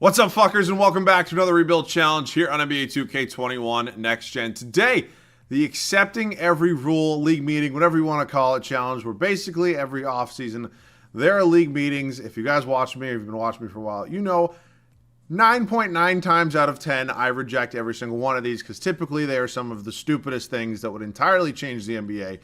What's up, fuckers, and welcome back to another rebuild challenge here on NBA 2K21 Next Gen. Today, the accepting every rule, league meeting, whatever you want to call it, challenge, where basically every offseason there are league meetings. If you guys watch me, or if you've been watching me for a while, you know 9.9 times out of 10, I reject every single one of these because typically they are some of the stupidest things that would entirely change the NBA.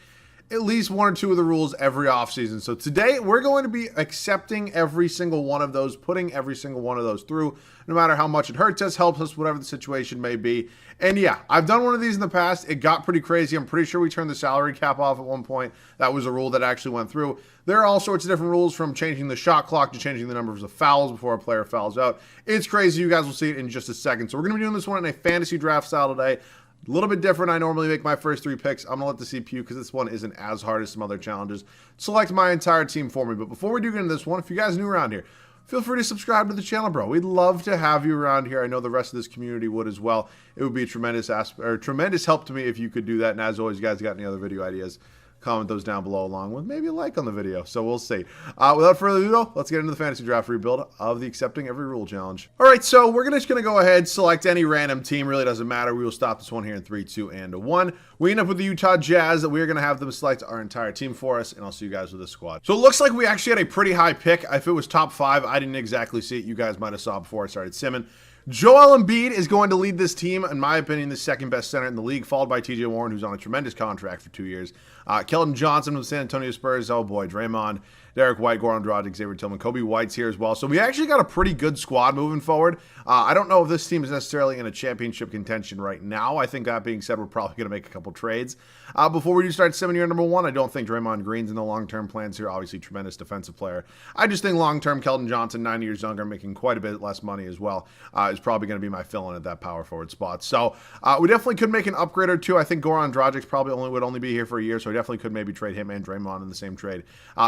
At least one or two of the rules every offseason. So today we're going to be accepting every single one of those, putting every single one of those through, no matter how much it hurts us, helps us, whatever the situation may be. And yeah, I've done one of these in the past. It got pretty crazy. I'm pretty sure we turned the salary cap off at one point. That was a rule that actually went through. There are all sorts of different rules, from changing the shot clock to changing the numbers of fouls before a player fouls out. It's crazy. You guys will see it in just a second. So we're going to be doing this one in a fantasy draft style today. A little bit different. I normally make my first three picks. I'm going to let the CPU, because this one isn't as hard as some other challenges, select my entire team for me. But before we do get into this one, if you guys are new around here, feel free to subscribe to the channel, bro. We'd love to have you around here. I know the rest of this community would as well. It would be a tremendous help to me if you could do that. And as always, you guys got any other video ideas, comment those down below, along with maybe a like on the video. So we'll see. Without further ado, though, let's get into the fantasy draft rebuild of the accepting every rule challenge. All right, so we're just going to go ahead, select any random team. Really doesn't matter. We will stop this one here in 3, 2, and 1. We end up with the Utah Jazz. We're going to have them select our entire team for us, and I'll see you guys with the squad. So it looks like we actually had a pretty high pick. If it was top 5, I didn't exactly see it. You guys might have saw it before I started simming. Joel Embiid is going to lead this team, in my opinion, the second best center in the league, followed by TJ Warren, who's on a tremendous contract for 2 years. Keldon Johnson with San Antonio Spurs. Oh boy, Draymond, Derek White, Goran Dragic, Xavier Tillman, Kobe White's here as well. So we actually got a pretty good squad moving forward. I don't know if this team is necessarily in a championship contention right now. I think that being said, we're probably going to make a couple trades. Before we do start simming here, number 1, I don't think Draymond Green's in the long-term plans here. Obviously, tremendous defensive player. I just think long-term, Keldon Johnson, 9 years younger, making quite a bit less money as well, is probably going to be my fill-in at that power forward spot. So we definitely could make an upgrade or two. I think Goran Dragic probably would only be here for a year, so I definitely could maybe trade him and Draymond in the same trade.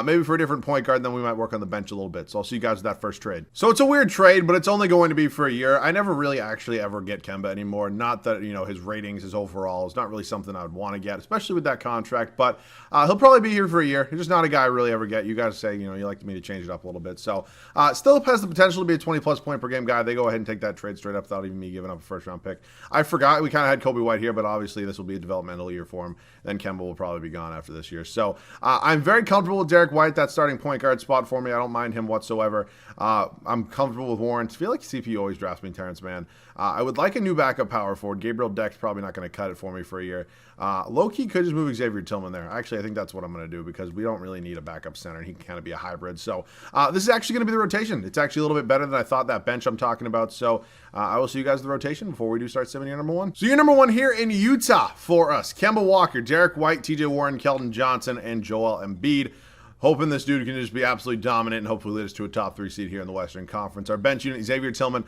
Maybe for a different point guard, then we might work on the bench a little bit. So I'll see you guys with that first trade. So it's a weird trade, but it's only going to be for a year. I never really actually ever get Kemba anymore. Not that, you know, his ratings, his overall is not really something I would want to get, especially with that contract, but he'll probably be here for a year. He's just not a guy I really ever get. You guys say, you know, you like me to change it up a little bit. So still has the potential to be a 20-plus point per game guy. They go ahead and take that trade straight up without even me giving up a first-round pick. I forgot we kind of had Kobe White here, but obviously this will be a developmental year for him. Then Kemba will probably be gone after this year. So I'm very comfortable with Derek White, that starting point guard spot for me. I don't mind him whatsoever. I'm comfortable with Warren. I feel like CPU always drafts me Terrence Mann. I would like a new backup power forward. Gabriel Deck's probably not going to cut it for me for a year. Low-key could just move Xavier Tillman there. Actually, I think that's what I'm going to do, because we don't really need a backup center. He can kind of be a hybrid. So this is actually going to be the rotation. It's actually a little bit better than I thought, that bench I'm talking about. So I will see you guys in the rotation before we do start simming your number 1. So your number 1 here in Utah for us: Kemba Walker, Derek White, TJ Warren, Keldon Johnson, and Joel Embiid. Hoping this dude can just be absolutely dominant and hopefully lead us to a top 3 seed here in the Western Conference. Our bench unit, Xavier Tillman.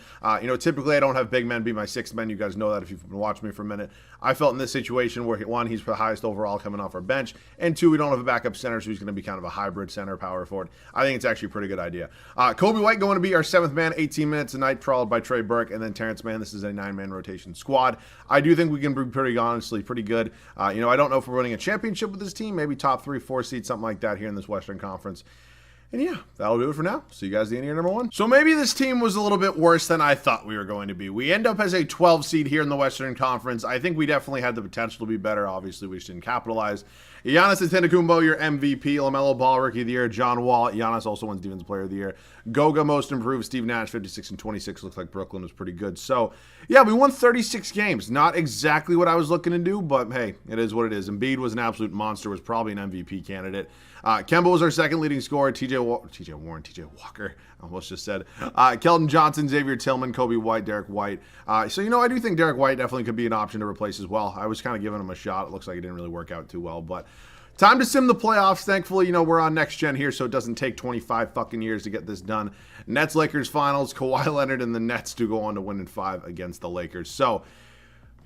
Typically I don't have big men be my 6th men. You guys know that if you've been watching me for a minute. I felt in this situation where, 1, he's the highest overall coming off our bench, and 2, we don't have a backup center, so he's going to be kind of a hybrid center power forward. I think it's actually a pretty good idea. Kobe White going to be our 7th man, 18 minutes a night, followed by Trey Burke, and then Terrence Mann. This is a 9-man rotation squad. I do think we can be pretty good. I don't know if we're winning a championship with this team, maybe top 3, 4 seed, something like that here in this Western Conference. And yeah, that'll do it for now. See you guys at the end of your number 1. So maybe this team was a little bit worse than I thought we were going to be. We end up as a 12 seed here in the Western Conference. I think we definitely had the potential to be better. Obviously, we just didn't capitalize. Giannis Antetokounmpo, your MVP. LaMelo Ball, Rookie of the Year. John Wall. Giannis also won Defensive Player of the Year. Goga, Most Improved. Steve Nash, 56 and 26. Looks like Brooklyn was pretty good. So, yeah, we won 36 games. Not exactly what I was looking to do, but hey, it is what it is. Embiid was an absolute monster, was probably an MVP candidate. Kemba was our second leading scorer. TJ Walker, I almost just said. Keldon Johnson, Xavier Tillman, Kobe White, Derek White. I do think Derek White definitely could be an option to replace as well. I was kind of giving him a shot. It looks like it didn't really work out too well, but time to sim the playoffs. Thankfully, we're on next gen here, so it doesn't take 25 fucking years to get this done. Nets Lakers finals. Kawhi Leonard and the Nets do go on to win in 5 against the Lakers. So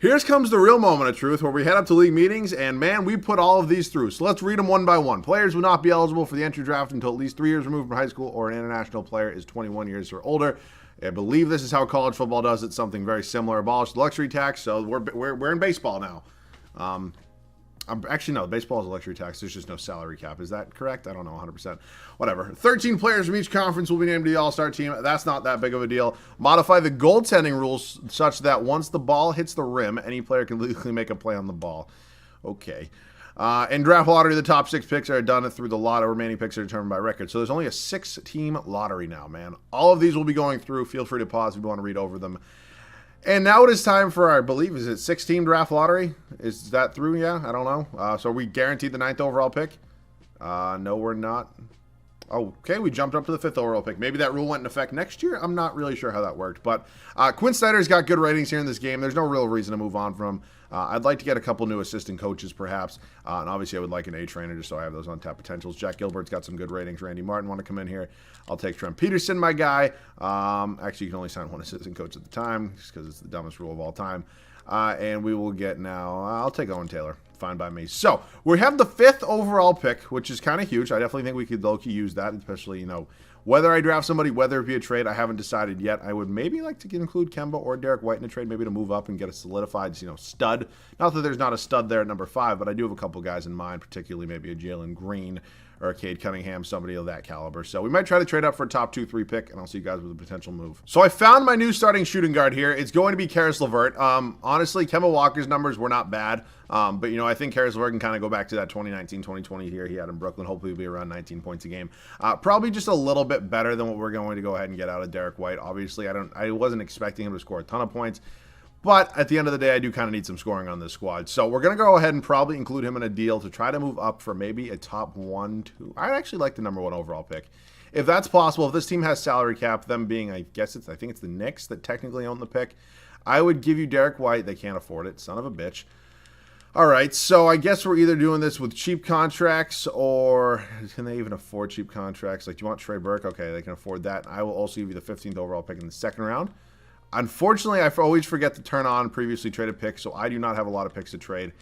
here comes the real moment of truth, where we head up to league meetings, and man, we put all of these through. So let's read them one by one. Players will not be eligible for the entry draft until at least 3 years removed from high school, or an international player is 21 years or older. I believe this is how college football does it, something very similar. Abolish the luxury tax, so we're in baseball now. Actually, no, baseball is a luxury tax. There's just no salary cap. Is that correct? I don't know 100%. Whatever. 13 players from each conference will be named to the All-Star team. That's not that big of a deal. Modify the goaltending rules such that once the ball hits the rim, any player can legally make a play on the ball. Okay. In draft lottery, the top 6 picks are done through the lot. Remaining picks are determined by record. So there's only a 6-team lottery now, man. All of these will be going through. Feel free to pause if you want to read over them. And now it is time for our, I believe, is it 6-team draft lottery? Is that through? Yeah, I don't know. So are we guaranteed the 9th overall pick? No, we're not. Okay, we jumped up to the 5th overall pick. Maybe that rule went in effect next year. I'm not really sure how that worked. But Quinn Snyder's got good ratings here in this game. There's no real reason to move on from him. I'd like to get a couple new assistant coaches, perhaps. And obviously, I would like an A trainer just so I have those untapped potentials. Jack Gilbert's got some good ratings. Randy Martin want to come in here. I'll take Trent Peterson, my guy. Actually, you can only sign one assistant coach at the time just because it's the dumbest rule of all time. And we will get now, I'll take Owen Taylor. Fine by me. So we have the 5th overall pick, which is kind of huge. I definitely think we could low-key use that, especially, you know, whether I draft somebody, whether it be a trade, I haven't decided yet. I would maybe like to include Kemba or Derek White in a trade, maybe to move up and get a solidified, you know, stud. Not that there's not a stud there at number 5, but I do have a couple guys in mind, particularly maybe a Jalen Green or a Cade Cunningham, somebody of that caliber. So we might try to trade up for a top 2-3 pick, and I'll see you guys with a potential move. So I found my new starting shooting guard here. It's going to be Karis LeVert. Honestly, Kemba Walker's numbers were not bad. But, you know, I think Karis LeVert can kind of go back to that 2019-2020 year he had in Brooklyn. Hopefully he'll be around 19 points a game. Probably just a little bit better than what we're going to go ahead and get out of Derek White. Obviously, I wasn't expecting him to score a ton of points. But at the end of the day, I do kind of need some scoring on this squad. So we're going to go ahead and probably include him in a deal to try to move up for maybe a top 1, 2. I actually like the number 1 overall pick. If that's possible, if this team has salary cap, them being, I think it's the Knicks that technically own the pick, I would give you Derek White. They can't afford it. Son of a bitch. All right, so I guess we're either doing this with cheap contracts or can they even afford cheap contracts? Like, do you want Trey Burke? Okay, they can afford that. I will also give you the 15th overall pick in the 2nd round. Unfortunately, I always forget to turn on previously traded picks, so I do not have a lot of picks to trade.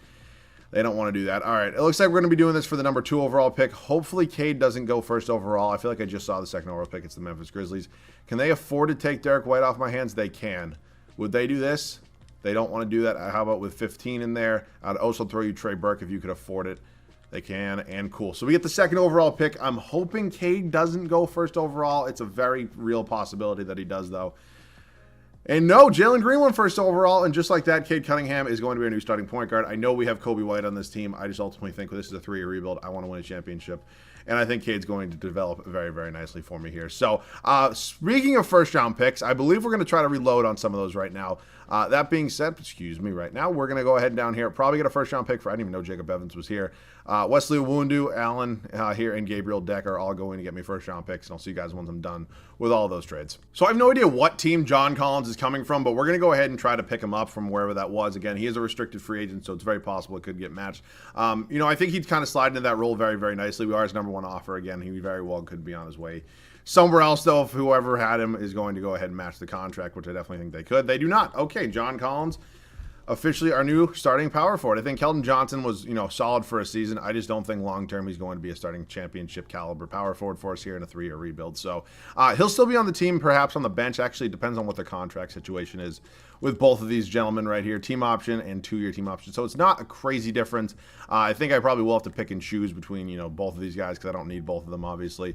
They don't want to do that. All right, it looks like we're going to be doing this for the number 2 overall pick. Hopefully, Cade doesn't go 1st overall. I feel like I just saw the 2nd overall pick. It's the Memphis Grizzlies. Can they afford to take Derek White off my hands? They can. Would they do this? They don't want to do that. How about with 15 in there? I'd also throw you Trey Burke if you could afford it. They can, and cool. So we get the 2nd overall pick. I'm hoping Cade doesn't go 1st overall. It's a very real possibility that he does, though. And no, Jalen Green went 1st overall, and just like that, Cade Cunningham is going to be our new starting point guard. I know we have Kobe White on this team. I just ultimately think this is a 3-year rebuild. I want to win a championship, and I think Cade's going to develop very, very nicely for me here. So, speaking of 1st-round picks, I believe we're going to try to reload on some of those right now. That being said, right now, we're going to go ahead down here. Probably get a 1st-round pick for, I didn't even know Jacob Evans was here. Wesley Iwundu, Allen here, and Gabriel Deck are all going to get me 1st-round picks, and I'll see you guys once I'm done with all those trades. So I have no idea what team John Collins is coming from, but we're going to go ahead and try to pick him up from wherever that was. Again, he is a restricted free agent, so it's very possible it could get matched. You know, I think he'd kind of slide into that role very, very nicely. We are his number 1 offer. Again, he very well could be on his way somewhere else, though, if whoever had him is going to go ahead and match the contract, which I definitely think they could. They do not. Okay, John Collins, officially our new starting power forward. I think Keldon Johnson was, you know, solid for a season. I just don't think long-term he's going to be a starting championship caliber power forward for us here in a 3-year rebuild. So he'll still be on the team, perhaps on the bench. Actually, it depends on what the contract situation is with both of these gentlemen right here. Team option and 2-year team option. So it's not a crazy difference. I think I probably will have to pick and choose between, you know, both of these guys because I don't need both of them, obviously.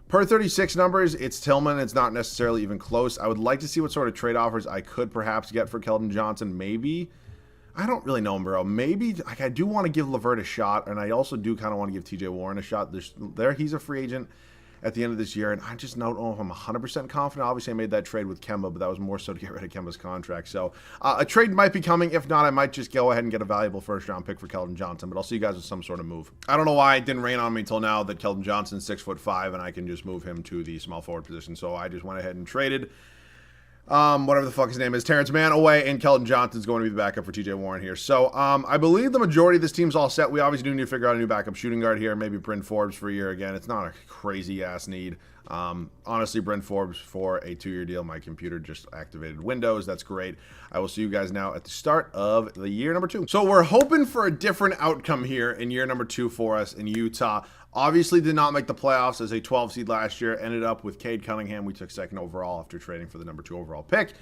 Per 36 numbers, it's Tillman. It's not necessarily even close. I would like to see what sort of trade offers I could perhaps get for Keldon Johnson. Maybe. I don't really know him, bro. Maybe. Like, I do want to give LeVert a shot, and I also do kind of want to give TJ Warren a shot. He's a free agent at the end of this year, and I just don't know if I'm 100% confident. Obviously, I made that trade with Kemba, but that was more so to get rid of Kemba's contract. So a trade might be coming. If not, I might just go ahead and get a valuable 1st-round pick for Keldon Johnson, but I'll see you guys with some sort of move. I don't know why it didn't rain on me until now that Keldon Johnson's 6'5", and I can just move him to the small forward position. So I just went ahead and traded whatever the fuck his name is, Terrence Mann away, and Keldon Johnson's going to be the backup for TJ Warren here. So I believe the majority of this team's all set. We obviously do need to figure out a new backup shooting guard here, maybe Bryn Forbes for a year again. It's not a crazy-ass need. Honestly, Bryn Forbes for a 2-year deal. My computer just activated Windows. That's great. I will see you guys now at the start of the year number 2. So we're hoping for a different outcome here in year number 2 for us in Utah. Obviously did not make the playoffs as a 12 seed last year. Ended up with Cade Cunningham. We took 2nd overall after trading for the number 2 overall pick.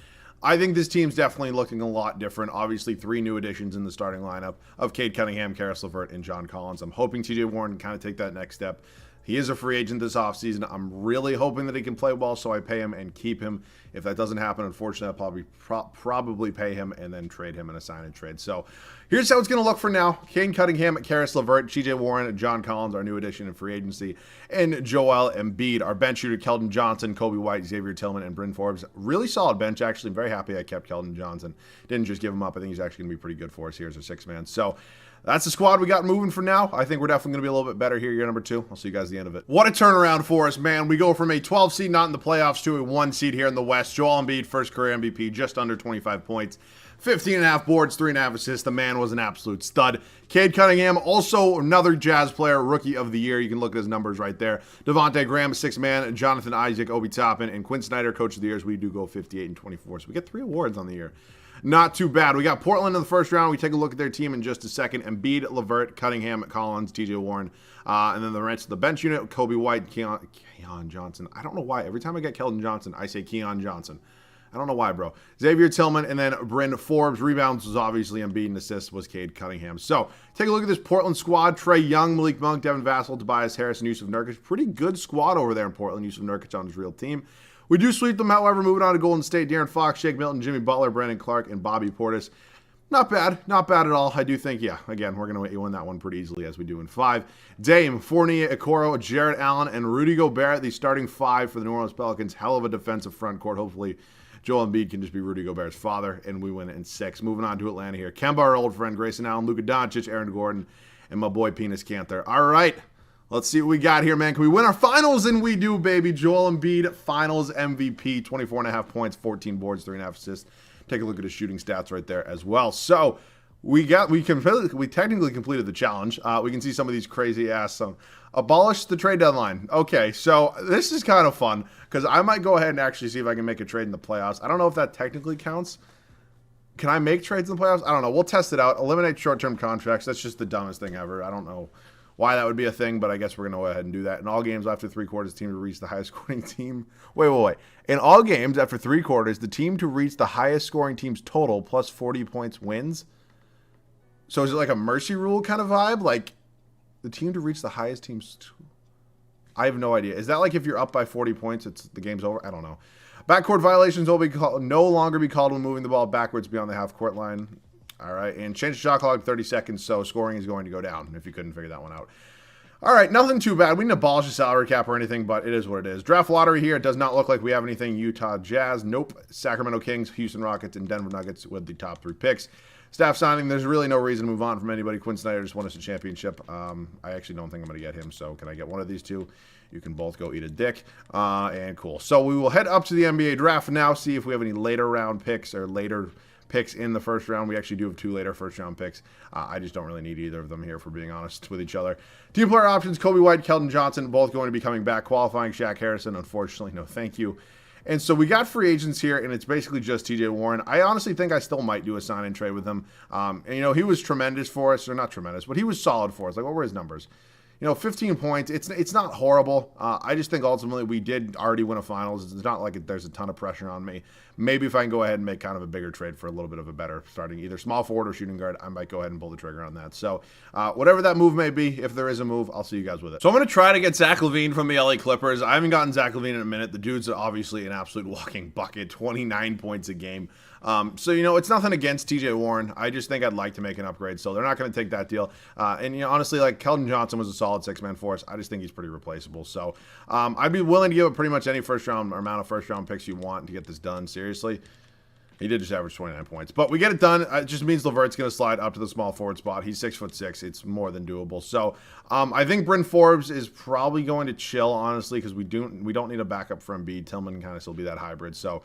I think this team's definitely looking a lot different. Obviously, 3 new additions in the starting lineup of Cade Cunningham, Karis LeVert, and John Collins. I'm hoping TJ Warren can kind of take that next step. He is a free agent this offseason. I'm really hoping that he can play well, so I pay him and keep him. If that doesn't happen, unfortunately, I'll probably pay him and then trade him in a sign and trade. So here's how it's going to look for now. Cade Cunningham, Karis LeVert, TJ Warren, John Collins, our new addition in free agency, and Joel Embiid. Our bench shooter, Keldon Johnson, Kobe White, Xavier Tillman, and Bryn Forbes. Really solid bench, actually. I'm very happy I kept Keldon Johnson. Didn't just give him up. I think he's actually going to be pretty good for us here as a 6-man. So that's the squad we got moving for now. I think we're definitely going to be a little bit better here year number 2. I'll see you guys at the end of it. What a turnaround for us, man. We go from a 12 seed not in the playoffs to a 1 seed here in the West. Joel Embiid, first career MVP, just under 25 points. 15.5 boards, 3.5 assists. The man was an absolute stud. Cade Cunningham, also another Jazz player, rookie of the year. You can look at his numbers right there. Devontae Graham, 6-man. Jonathan Isaac, Obi Toppin, and Quinn Snyder, coach of the year. We do go 58 and 24. So we get 3 awards on the year. Not too bad. We got Portland in the first round. We take a look at their team in just a second. Embiid, LeVert, Cunningham, Collins, TJ Warren. And then the rest of the bench unit, Kobe White, Keon Johnson. I don't know why. Every time I get Keldon Johnson, I say Keon Johnson. I don't know why, bro. Xavier Tillman, and then Bryn Forbes. Rebounds was obviously Embiid, and assists was Cade Cunningham. So take a look at this Portland squad. Trae Young, Malik Monk, Devin Vassell, Tobias Harris, and Yusuf Nurkic. Pretty good squad over there in Portland. Yusuf Nurkic on his real team. We do sweep them, however, moving on to Golden State. De'Aaron Fox, Shake Milton, Jimmy Butler, Brandon Clark, and Bobby Portis. Not bad. Not bad at all. I do think, yeah, again, we're going to win that one pretty easily as we do in 5. Dame, Fournier, Okoro, Jarrett Allen, and Rudy Gobert, the starting 5 for the New Orleans Pelicans. Hell of a defensive front court. Hopefully, Joel Embiid can just be Rudy Gobert's father, and we win it in 6. Moving on to Atlanta here. Kemba, our old friend, Grayson Allen, Luka Doncic, Aaron Gordon, and my boy Penis Cantor. All right. Let's see what we got here, man. Can we win our finals? And we do, baby. Joel Embiid, finals MVP, 24.5 points, 14 boards, 3.5 assists. Take a look at his shooting stats right there as well. So we technically completed the challenge. We can see some of these crazy ass. Abolish the trade deadline. Okay, so this is kind of fun because I might go ahead and actually see if I can make a trade in the playoffs. I don't know if that technically counts. Can I make trades in the playoffs? I don't know. We'll test it out. Eliminate short-term contracts. That's just the dumbest thing ever. I don't know why that would be a thing, but I guess we're going to go ahead and do that. In all games after 3 quarters, the team to reach the highest scoring team. Wait. In all games after 3 quarters, the team to reach the highest scoring team's total plus 40 points wins. So is it like a mercy rule kind of vibe? Like the team to reach the highest team's... I have no idea. Is that like if you're up by 40 points, the game's over? I don't know. Backcourt violations will no longer be called when moving the ball backwards beyond the half-court line. All right, and change the shot clock 30 seconds, so scoring is going to go down if you couldn't figure that one out. All right, nothing too bad. We didn't abolish the salary cap or anything, but it is what it is. Draft lottery here. It does not look like we have anything. Utah Jazz, nope. Sacramento Kings, Houston Rockets, and Denver Nuggets with the top 3 picks. Staff signing, there's really no reason to move on from anybody. Quinn Snyder just won us a championship. I actually don't think I'm going to get him, so can I get one of these 2? You can both go eat a dick. And cool. So we will head up to the NBA draft now, see if we have any later round picks or later picks in the first round. We actually do have 2 later first round picks. I just don't really need either of them here, for being honest with each other. Team player options, Kobe White, Keldon Johnson, both going to be coming back. Qualifying, Shaq Harrison, unfortunately, no thank you. And so we got free agents here, and it's basically just TJ Warren. I honestly think I still might do a sign and trade with him. And, he was tremendous for us, or not tremendous, but he was solid for us. Like, what were his numbers? 15 points. It's not horrible. I just think ultimately we did already win a finals. It's not like there's a ton of pressure on me. Maybe if I can go ahead and make kind of a bigger trade for a little bit of a better starting either small forward or shooting guard, I might go ahead and pull the trigger on that. So whatever that move may be, if there is a move, I'll see you guys with it. So I'm going to try to get Zach LaVine from the LA Clippers. I haven't gotten Zach LaVine in a minute. The dude's obviously an absolute walking bucket, 29 points a game. So, it's nothing against TJ Warren. I just think I'd like to make an upgrade. So they're not going to take that deal. And honestly, like Keldon Johnson was a solid 6-man for us. I just think he's pretty replaceable. So I'd be willing to give up pretty much any first round or amount of first round picks you want to get this done. Seriously. He did just average 29 points. But we get it done. It just means LeVert's going to slide up to the small forward spot. He's 6'6". It's more than doable. So I think Bryn Forbes is probably going to chill, honestly, because we don't need a backup for Embiid. Tillman can kind of still be that hybrid. So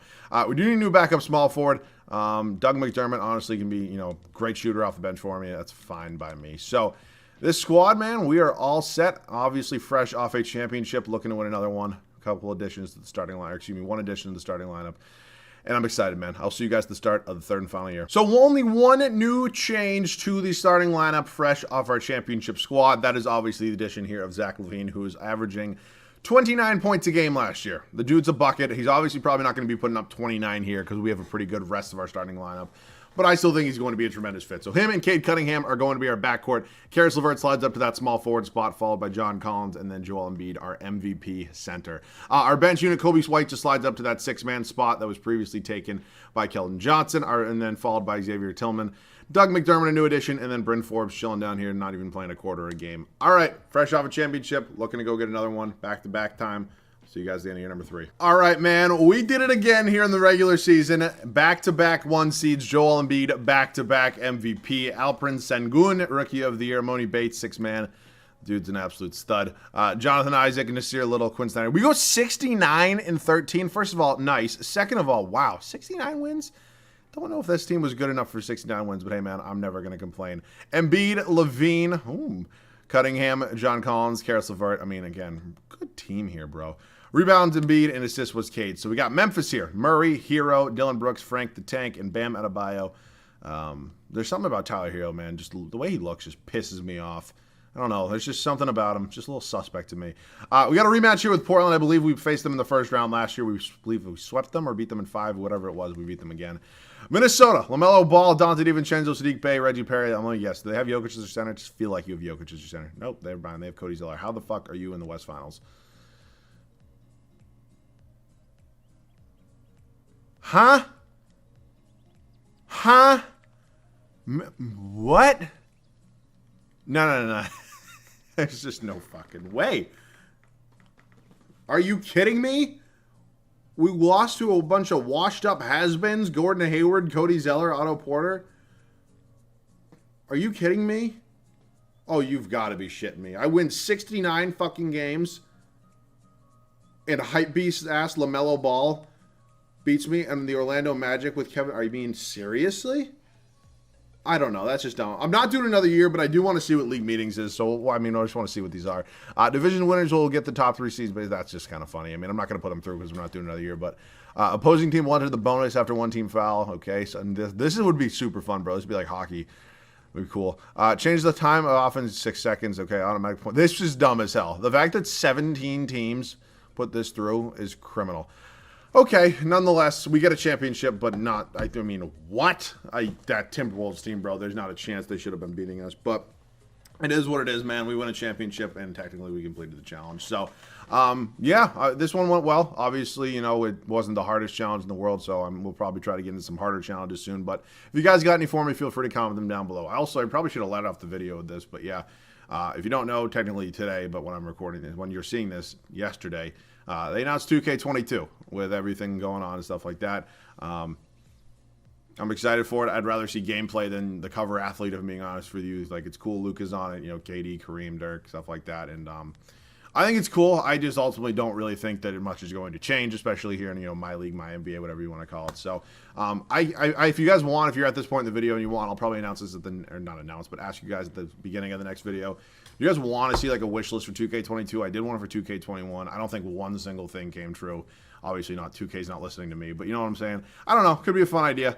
we do need a new backup small forward. Doug McDermott, honestly, can be, great shooter off the bench for me. That's fine by me. So this squad, man, we are all set. Obviously fresh off a championship, looking to win another one. couple additions to the starting line. Excuse me, one addition to the starting lineup. And I'm excited, man. I'll see you guys at the start of the third and final year. So only one new change to the starting lineup fresh off our championship squad. That is obviously the addition here of Zach LaVine, who is averaging 29 points a game last year. The dude's a bucket. He's obviously probably not going to be putting up 29 here because we have a pretty good rest of our starting lineup. But I still think he's going to be a tremendous fit. So him and Cade Cunningham are going to be our backcourt. Karis LeVert slides up to that small forward spot, followed by John Collins, and then Joel Embiid, our MVP center. Our bench unit, Kobe White, just slides up to that six-man spot that was previously taken by Keldon Johnson, and then followed by Xavier Tillman. Doug McDermott, a new addition, and then Bryn Forbes chilling down here, not even playing a quarter a game. All right, fresh off a championship, looking to go get another one, back-to-back time. See you guys at the end of year number 3. All right, man. We did it again here in the regular season. Back-to-back 1 seeds. Joel Embiid, back-to-back MVP. Alperen Sengun, Rookie of the Year. Moni Bates, 6-man. Dude's an absolute stud. Jonathan Isaac, Nasir Little, Quinn Snyder. We go 69-13. First of all, nice. Second of all, wow. 69 wins? Don't know if this team was good enough for 69 wins, but hey, man, I'm never going to complain. Embiid, LaVine, Cunningham, John Collins, Karis LeVert. I mean, again, good team here, bro. Rebounds, Embiid, and assists was Cade. So we got Memphis here. Murray, Hero, Dylan Brooks, Frank the Tank, and Bam Adebayo. There's something about Tyler Hero, man. Just the way he looks just pisses me off. I don't know. There's just something about him. Just a little suspect to me. We got a rematch here with Portland. I believe we faced them in the first round last year. We believe we swept them or beat them in 5, whatever it was. We beat them again. Minnesota, LaMelo Ball, Dante DiVincenzo, Sadiq Bey, Reggie Perry. I'm like, yes. Do they have Jokic as their center? I just feel like you have Jokic as your center. Nope, they're fine. They have Cody Zeller. How the fuck are you in the West Finals? Huh? What? No. There's just no fucking way. Are you kidding me? We lost to a bunch of washed-up has-beens, Gordon Hayward, Cody Zeller, Otto Porter. Are you kidding me? Oh, you've got to be shitting me. I win 69 fucking games, and hypebeast-ass LaMelo Ball beats me, and the Orlando Magic with Kevin. Are you being seriously? I don't know. That's just dumb. I'm not doing another year, but I do want to see what league meetings is. So, I mean, I just want to see what these are. Division winners will get the top 3 seeds, but that's just kind of funny. I mean, I'm not going to put them through because we're not doing another year. But opposing team will enter the bonus after 1 team foul. Okay, so this would be super fun, bro. This would be like hockey. It would be cool. Change the time of offense 6 seconds. Okay, automatic point. This is dumb as hell. The fact that 17 teams put this through is criminal. Okay, nonetheless, we get a championship, but not, I mean, what? That Timberwolves team, bro, there's not a chance they should have been beating us, but it is what it is, man. We win a championship, and technically we completed the challenge. So, this one went well. Obviously, you know, it wasn't the hardest challenge in the world, so we'll probably try to get into some harder challenges soon, but if you guys got any for me, feel free to comment them down below. I probably should have let off the video with this, but yeah, if you don't know, technically today, but when I'm recording this, when you're seeing this yesterday, they announced 2K22 with everything going on and stuff like that. I'm excited for it. I'd rather see gameplay than the cover athlete, if I'm being honest with you. Like, it's cool Luka's on it, you know, KD, Kareem, Dirk, stuff like that. And I think it's cool. I just ultimately don't really think that much is going to change, especially here in, you know, my league, my NBA, whatever you want to call it. So, if you guys want, if you're at this point in the video and you want, I'll probably announce this or not announce, but ask you guys at the beginning of the next video. If you guys want to see like a wish list for 2K22, I did one for 2K21. I don't think one single thing came true. Obviously not, 2K's not listening to me, but you know what I'm saying? I don't know. Could be a fun idea.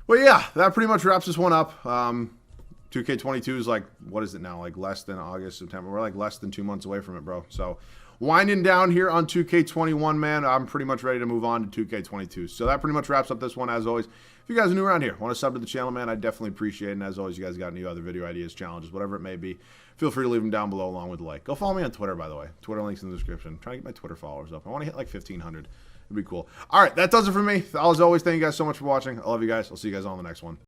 But yeah, that pretty much wraps this one up. 2K22 is like, what is it now? Like less than August, September. We're like less than 2 months away from it, bro. So winding down here on 2K21, man. I'm pretty much ready to move on to 2K22. So that pretty much wraps up this one, as always. If you guys are new around here, want to sub to the channel, man, I definitely appreciate it. And as always, you guys got any other video ideas, challenges, whatever it may be, feel free to leave them down below along with a like. Go follow me on Twitter, by the way. Twitter link's in the description. I'm trying to get my Twitter followers up. I want to hit like 1,500. It'd be cool. All right, that does it for me. As always, thank you guys so much for watching. I love you guys. I'll see you guys on the next one.